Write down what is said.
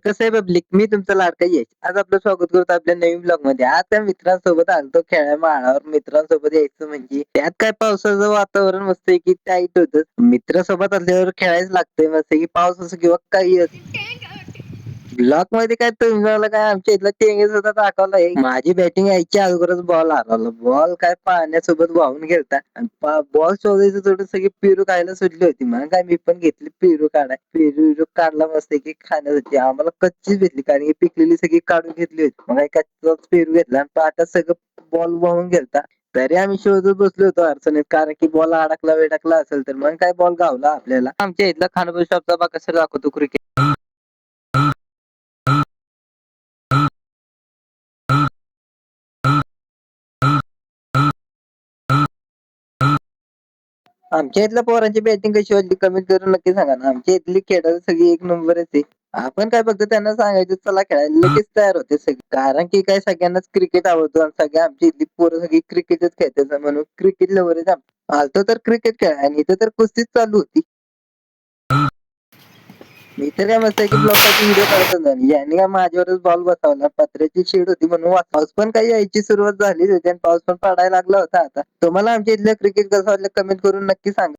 कसं आहे पब्लिक, मी तुमचा लाडका यश. आज आपलं स्वागत करतो आपल्या नवीन ब्लॉगमध्ये. आज त्या मित्रांसोबत आलतो खेळायला माळावर. मित्रांसोबत यायचं म्हणजे त्यात काय पावसाचं वातावरण मस्तपैकी टाईट होतं. मित्रासोबत असल्यावर खेळायच लागतंय मस्तपैकी पाऊस असो किंवा काही असो. ब्लॉक मध्ये काय तुम्हाला काय आमच्या इथला टेंगे सुद्धा दाखवलाय. माझी बॅटिंग यायच्या अगोदरच बॉल हरवला. बॉल काय पाण्यासोबत वाहून गेलता आणि बॉल शोधायचं सोडून सगळी पेरू खायला सुटली होती. मग काय मी पण घेतली पेरू काढाय. पेरू काढला मस्त की खाण्यासाठी आम्हाला कच्चीच भेटली कारण की पिकलेली सगळी काढून घेतली होती. मग काय कच्चाच पेरू घेतला आणि पाटात सगळं बॉल वाहून गेलता. तरी आम्ही शोधत बसलो होतो अडचणीत कारण की बॉल अडकला वेडकला असेल तर मग काय बॉल गावला आपल्याला. आमच्या इथला खानापूर शॉपचा बा कसं दाखवतो क्रिकेट. आमच्या इथल्या पोरांची बॅटिंग कशी वाटली कमेंट करून नक्की सांगा ना. आमच्या इथली खेळाडू सगळी एक नंबरच आहे. आपण काय फक्त त्यांना सांगायचं चला खेळायला लगेच तयार होते सगळे. कारण की काय सगळ्यांनाच क्रिकेट आवडतो आणि सगळ्या आमची इथली पोरं सगळी क्रिकेटच खेळतात म्हणून क्रिकेट लवरच आलतो तर क्रिकेट खेळ आणि इथं तर कुस्तीच चालू होती. मी तर काय मस्त आहे की ब्लॉकसाठी व्हिडिओ काढत नाही यांनी काय माझ्यावरच बॉल बसवला. पत्र्याची शेड होती म्हणून पाऊस पण काही यायची सुरुवात झाली होती आणि पाऊस पण पडायला लागला होता. आता तुम्हाला आमच्या इथलं क्रिकेट कसं वाटलं कमेंट करून नक्की सांगा.